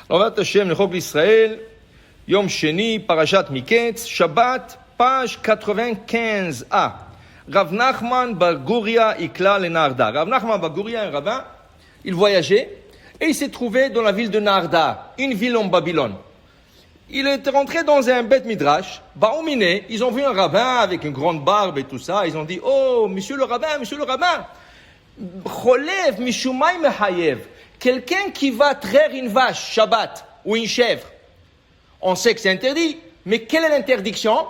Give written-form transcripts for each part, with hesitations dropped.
Ravat Hashem, le Chok l'Israël, Yom Sheni, Parashat Miketz, Shabbat, page 95a. Rav Nachman bar Guria Ikla le Narda. Rav Nachman bar Guria, un rabbin, il voyageait et il s'est trouvé dans la ville de Narda, une ville en Babylone. Il est rentré dans un Beth Midrash, Baoumine, ils ont vu un rabbin avec une grande barbe et tout ça, ils ont dit, oh, monsieur le rabbin, Cholev Mishumay Mehayev, quelqu'un qui va traire une vache, Shabbat, ou une chèvre. On sait que c'est interdit, mais quelle est l'interdiction?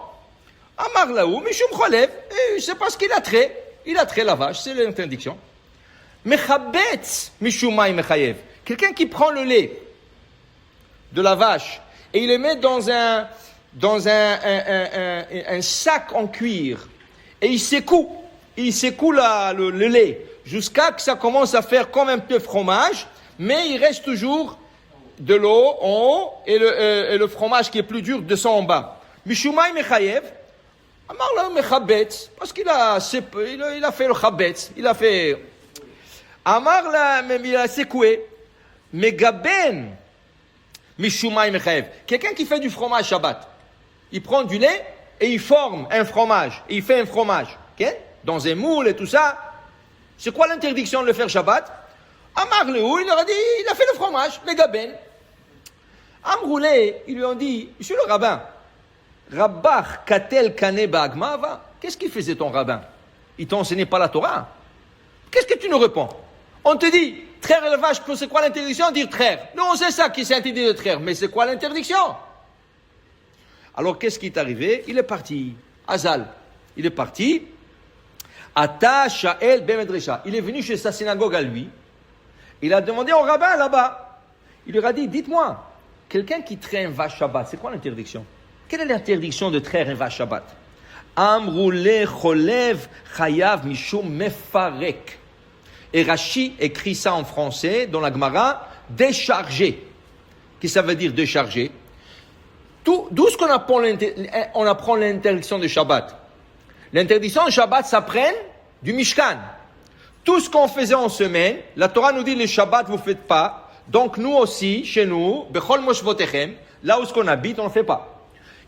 Amar Laou, Mishum Cholev, c'est parce qu'il a trait la vache, c'est l'interdiction. Mechabetz Mishumay Mehayev, quelqu'un qui prend le lait de la vache, et il le met dans un sac en cuir. Et il secoue le lait jusqu'à que ça commence à faire comme un peu de fromage, mais il reste toujours de l'eau en haut et le fromage qui est plus dur descend en bas. Mishumay mechayev, amar la mechabetz, parce qu'il a fait le chabetz, il a secoué, megaben. Mishumay mechayev. Quelqu'un qui fait du fromage Shabbat. Il prend du lait et il forme un fromage. Et il fait un fromage. Okay? Dans un moule et tout ça. C'est quoi l'interdiction de le faire Shabbat? Amar Leou, il leur a dit, il a fait le fromage, les gaben. Amroulé, ils lui ont dit, monsieur le rabbin, Rabbach katel kane ba'agmava. Qu'est-ce qu'il faisait ton rabbin? Il t'enseignait pas la Torah? Qu'est-ce que tu nous réponds? On te dit, traire la vache, c'est quoi l'interdiction? Dire traire. Non, c'est ça qui s'est interdit de traire, mais c'est quoi l'interdiction? Alors, qu'est-ce qui est arrivé? Il est parti. Azal. Il est parti. Ata Sha'el Bemedresha. Il est venu chez sa synagogue à lui. Il a demandé au rabbin là-bas. Il lui a dit, dites-moi, quelqu'un qui traire une vache Shabbat, c'est quoi l'interdiction? Quelle est l'interdiction de traire une vache Shabbat? Amroule cholev chayav mishum mefarek. Et Rashi écrit ça en français, dans la Gemara, décharger. Qu'est-ce que ça veut dire décharger? D'où est-ce qu'on apprend l'interdiction de Shabbat? L'interdiction de Shabbat s'apprend du Mishkan. Tout ce qu'on faisait en semaine, la Torah nous dit le Shabbat vous ne faites pas. Donc nous aussi, chez nous, Bechol Moshvotechem, là où ce qu'on habite, on ne fait pas.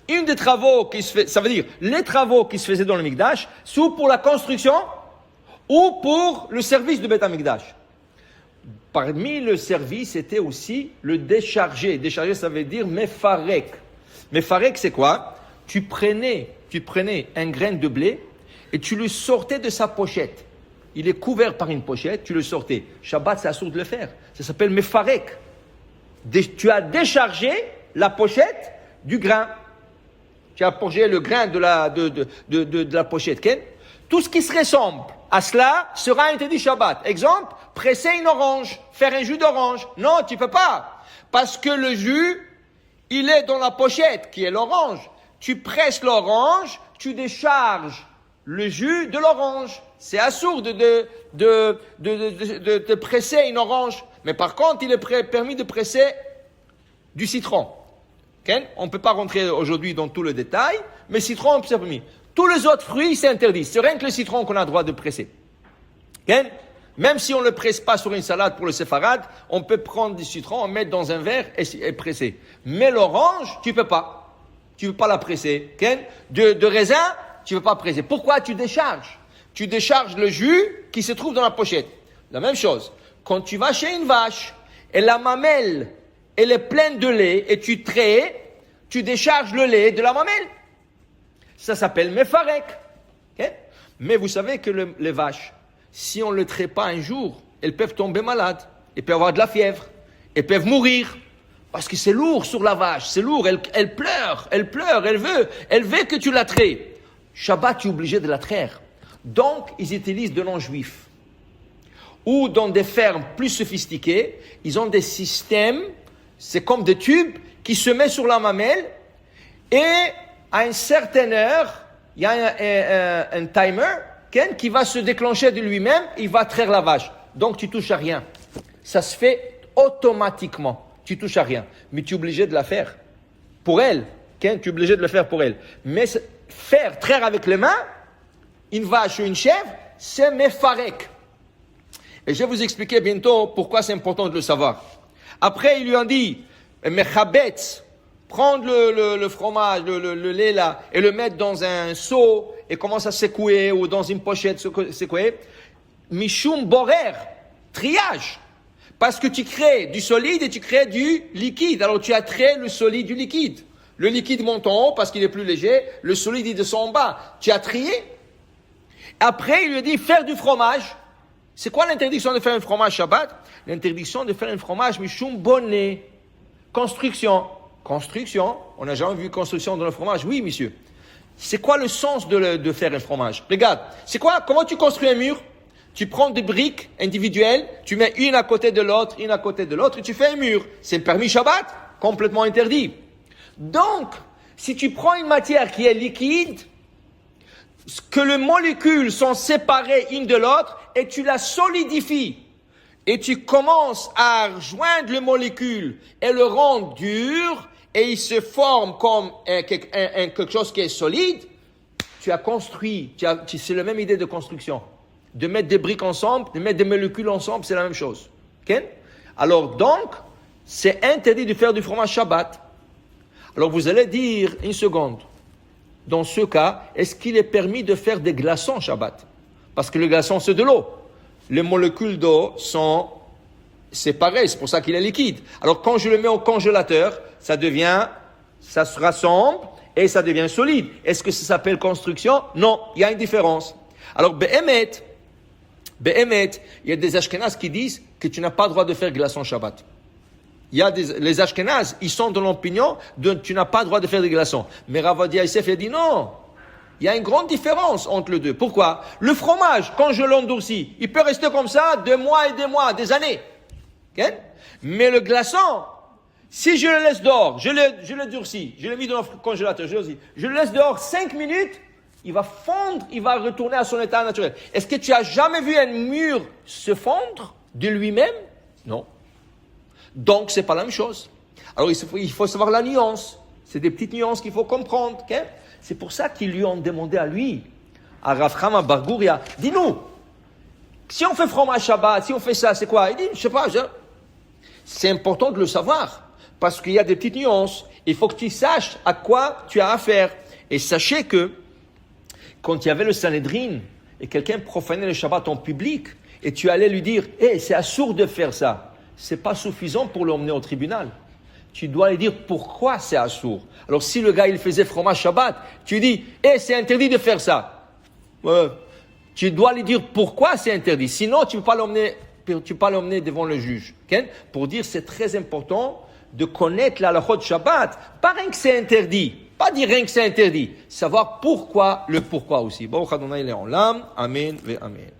Une des travaux qui se fait, ça veut dire les travaux qui se faisaient dans le Mikdash, sont pour la construction ou pour le service de Beth Amikdash. Parmi le service, c'était aussi le décharger. Décharger, ça veut dire mefarek. Mefarek, c'est quoi? Tu prenais un grain de blé et tu le sortais de sa pochette. Il est couvert par une pochette, tu le sortais. Shabbat, c'est assourd de le faire. Ça s'appelle mefarek. Tu as déchargé la pochette du grain. Tu as purgé le grain de la pochette. Okay? Tout ce qui se ressemble à cela sera interdit Shabbat. Exemple, presser une orange, faire un jus d'orange. Non, tu peux pas. Parce que le jus, il est dans la pochette qui est l'orange. Tu presses l'orange, tu décharges le jus de l'orange. C'est assourd de presser une orange. Mais par contre, il est permis de presser du citron. Okay? On ne peut pas rentrer aujourd'hui dans tout le détail, mais citron, c'est permis. Tous les autres fruits, c'est interdit. C'est rien que le citron qu'on a le droit de presser. Okay? Même si on ne le presse pas sur une salade pour le séfarade, on peut prendre du citron, en mettre dans un verre et presser. Mais l'orange, tu ne peux pas. Tu ne peux pas la presser. Okay? De raisin, tu ne peux pas presser. Pourquoi? Tu décharges. Tu décharges le jus qui se trouve dans la pochette. La même chose. Quand tu vas chez une vache et la mamelle, elle est pleine de lait et tu traites, tu décharges le lait de la mamelle. Ça s'appelle mefarek. Okay? Mais vous savez que les vaches, si on ne les traite pas un jour, elles peuvent tomber malades. Elles peuvent avoir de la fièvre. Elles peuvent mourir. Parce que c'est lourd sur la vache. C'est lourd. Elle pleure. Elle veut que tu la traites. Shabbat, tu es obligé de la traire. Donc, ils utilisent de noms juifs. Ou dans des fermes plus sophistiquées, ils ont des systèmes, c'est comme des tubes, qui se mettent sur la mamelle et à une certaine heure, il y a un timer qui va se déclencher de lui-même, il va traire la vache. Donc tu touches à rien. Ça se fait automatiquement. Tu touches à rien. Mais tu es obligé de la faire pour elle. Tu es obligé de le faire pour elle. Mais traire avec les mains, une vache ou une chèvre, c'est mefarek. Et je vais vous expliquer bientôt pourquoi c'est important de le savoir. Après, ils lui ont dit, mechabetz, prendre le fromage, le lait là, et le mettre dans un seau et commence à secouer, ou dans une pochette secouer, mishum borer, triage. Parce que tu crées du solide et tu crées du liquide. Alors tu as trait le solide du liquide. Le liquide monte en haut parce qu'il est plus léger, le solide il descend en bas. Tu as trié. Après, il lui dit faire du fromage. C'est quoi l'interdiction de faire un fromage Shabbat? L'interdiction de faire un fromage mishum bonnet. Construction. Construction. On n'a jamais vu construction dans le fromage. Oui, monsieur. C'est quoi le sens de faire un fromage? Regarde. C'est quoi? Comment tu construis un mur? Tu prends des briques individuelles, tu mets une à côté de l'autre, et tu fais un mur. C'est permis Shabbat, complètement interdit. Donc, si tu prends une matière qui est liquide, que les molécules sont séparées une de l'autre, et tu la solidifies, et tu commences à joindre les molécules et le rendre dur, et il se forme comme quelque chose qui est solide, tu as construit, c'est la même idée de construction. De mettre des briques ensemble, de mettre des molécules ensemble, c'est la même chose. Okay? Alors donc, c'est interdit de faire du fromage Shabbat. Alors vous allez dire, une seconde, dans ce cas, est-ce qu'il est permis de faire des glaçons Shabbat? Parce que le glaçon, c'est de l'eau. Les molécules d'eau sont séparées, c'est pour ça qu'il est liquide. Alors quand je le mets au congélateur, ça se rassemble et ça devient solide. Est-ce que ça s'appelle construction? Non, il y a une différence. Alors, Be'emet, il y a des Ashkénazes qui disent que tu n'as pas le droit de faire glaçons Shabbat. Les Ashkénazes, ils sont dans l'opinion de tu n'as pas le droit de faire des glaçons. Mais Rav Ovadia Yosef, il a dit non. Il y a une grande différence entre les deux. Pourquoi? Le fromage, quand je l'endurcis, il peut rester comme ça 2 mois et des mois, des années. Okay? Mais le glaçon, si je le laisse dehors, je le durcis, je le mets dans le congélateur, je le laisse dehors 5 minutes, il va fondre, il va retourner à son état naturel. Est-ce que tu as jamais vu un mur se fondre de lui-même? Non. Donc, c'est pas la même chose. Alors, il faut savoir la nuance. C'est des petites nuances qu'il faut comprendre. Okay? C'est pour ça qu'ils lui ont demandé à lui, à Rav Chama bar Guria, dis-nous, si on fait fromage Shabbat, si on fait ça, c'est quoi? Il dit, je sais pas, c'est important de le savoir. Parce qu'il y a des petites nuances. Il faut que tu saches à quoi tu as affaire. Et sachez que, quand il y avait le Sanhedrin, et quelqu'un profanait le Shabbat en public, et tu allais lui dire, c'est assourd de faire ça. C'est pas suffisant pour l'emmener au tribunal. Tu dois lui dire pourquoi c'est assourd. Alors si le gars, il faisait fromage Shabbat, tu dis, c'est interdit de faire ça. Tu dois lui dire pourquoi c'est interdit. Sinon, tu peux pas l'emmener devant le juge. Okay? Pour dire, c'est très important de connaître la halachot de Shabbat. Pas rien que c'est interdit. Pas dire rien que c'est interdit. Savoir pourquoi, le pourquoi aussi. Baruch Adonai Le'olam. Amen ve Amen.